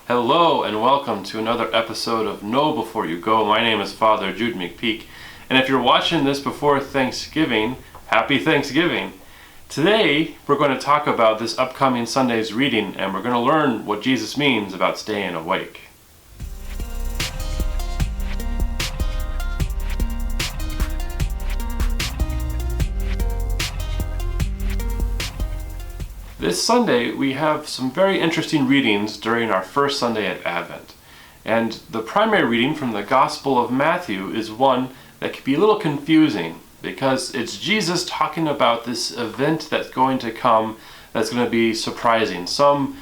Hello and welcome to another episode of Know Before You Go. My name is Father Jude McPeak, and if you're watching this before Thanksgiving, happy Thanksgiving. Today we're going to talk about this upcoming Sunday's reading, and we're going to learn what Jesus means about staying awake. This Sunday, we have some very interesting readings during our first Sunday at Advent. And the primary reading from the Gospel of Matthew is one that can be a little confusing because it's Jesus talking about this event that's going to come that's going to be surprising. Some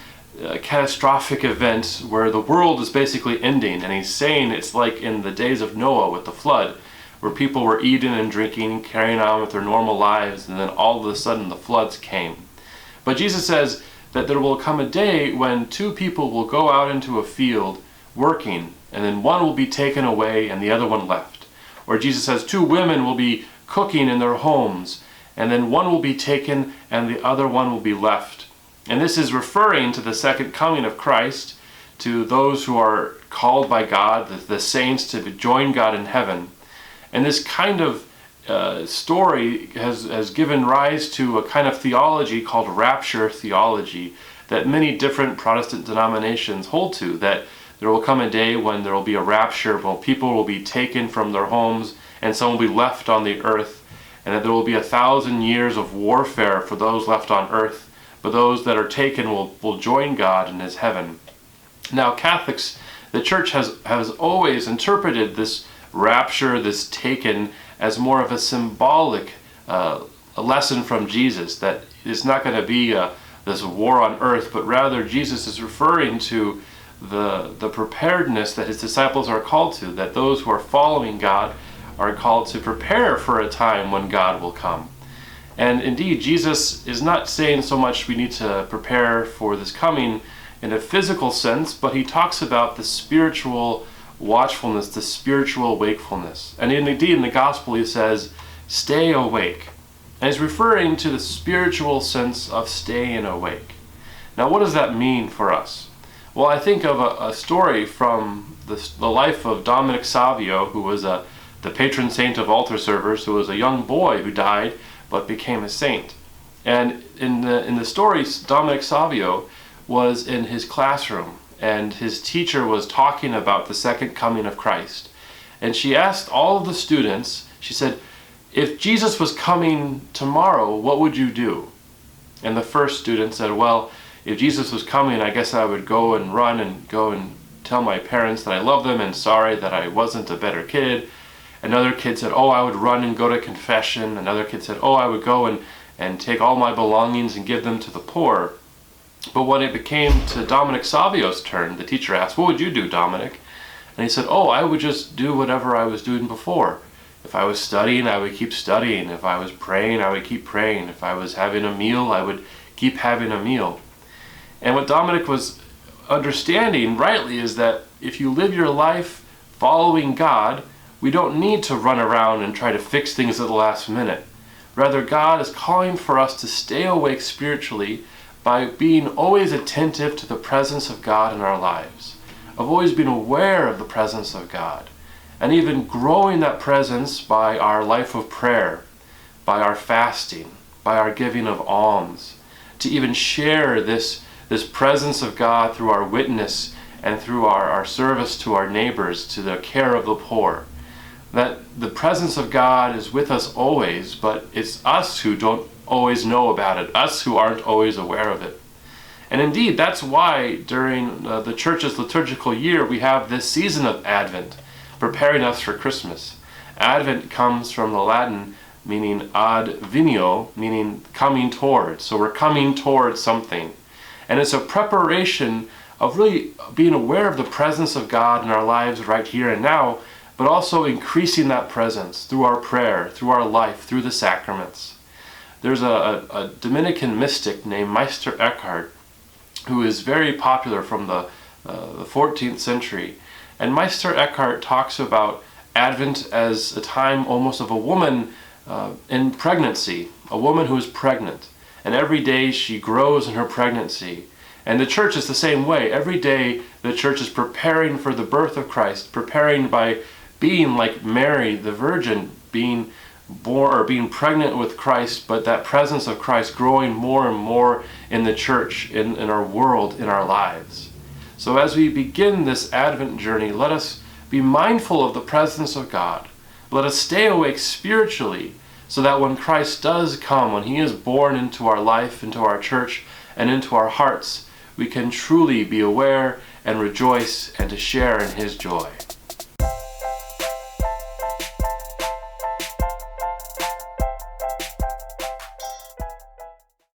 catastrophic event where the world is basically ending. And he's saying it's like in the days of Noah with the flood, where people were eating and drinking, carrying on with their normal lives, and then all of a sudden the floods came. But Jesus says that there will come a day when two people will go out into a field working, and then one will be taken away and the other one left. Or Jesus says two women will be cooking in their homes, and then one will be taken and the other one will be left. And this is referring to the second coming of Christ, to those who are called by God, the saints, to join God in heaven. And this kind of story has given rise to a kind of theology called rapture theology that many different Protestant denominations hold to, that there will come a day when there will be a rapture, when people will be taken from their homes and some will be left on the earth, and that there will be 1,000 years of warfare for those left on earth, but those that are taken will join God in his heaven. Now, Catholics, the Church has always interpreted this rapture, this taken, as more of a symbolic a lesson from Jesus, that it's not going to be this war on earth, but rather Jesus is referring to the preparedness that his disciples are called to, that those who are following God are called to prepare for a time when God will come. And indeed, Jesus is not saying so much we need to prepare for this coming in a physical sense, but he talks about the spiritual watchfulness, the spiritual wakefulness. And indeed in the gospel he says, stay awake. And he's referring to the spiritual sense of staying awake. Now what does that mean for us? Well, I think of a story from the life of Dominic Savio, who was the patron saint of altar servers, who was a young boy who died but became a saint. And in the story, Dominic Savio was in his classroom, and his teacher was talking about the second coming of Christ. And she asked all of the students, she said, if Jesus was coming tomorrow, what would you do? And the first student said, well, if Jesus was coming, I guess I would go and run and go and tell my parents that I love them and sorry that I wasn't a better kid. Another kid said, oh, I would run and go to confession. Another kid said, oh, I would go and take all my belongings and give them to the poor. But when it became to Dominic Savio's turn, the teacher asked, what would you do, Dominic? And he said, oh, I would just do whatever I was doing before. If I was studying, I would keep studying. If I was praying, I would keep praying. If I was having a meal, I would keep having a meal. And what Dominic was understanding rightly is that if you live your life following God, we don't need to run around and try to fix things at the last minute. Rather, God is calling for us to stay awake spiritually by being always attentive to the presence of God in our lives, of always being aware of the presence of God, and even growing that presence by our life of prayer, by our fasting, by our giving of alms, to even share this presence of God through our witness and through our service to our neighbors, to the care of the poor. That the presence of God is with us always, but it's us who don't always know about it, us who aren't always aware of it. And indeed, that's why during the church's liturgical year we have this season of Advent, preparing us for Christmas. Advent comes from the Latin meaning ad venio, meaning coming towards. So we're coming towards something. And it's a preparation of really being aware of the presence of God in our lives right here and now, but also increasing that presence through our prayer, through our life, through the sacraments. There's a Dominican mystic named Meister Eckhart who is very popular from the 14th century. And Meister Eckhart talks about Advent as a time almost of a woman in pregnancy, a woman who is pregnant. And every day she grows in her pregnancy. And the church is the same way. Every day the church is preparing for the birth of Christ, preparing by being like Mary, the Virgin, being born or being pregnant with Christ, but that presence of Christ growing more and more in the church, in our world, in our lives. So as we begin this Advent journey, let us be mindful of the presence of God. Let us stay awake spiritually so that when Christ does come, when he is born into our life, into our church, and into our hearts, we can truly be aware and rejoice and to share in his joy.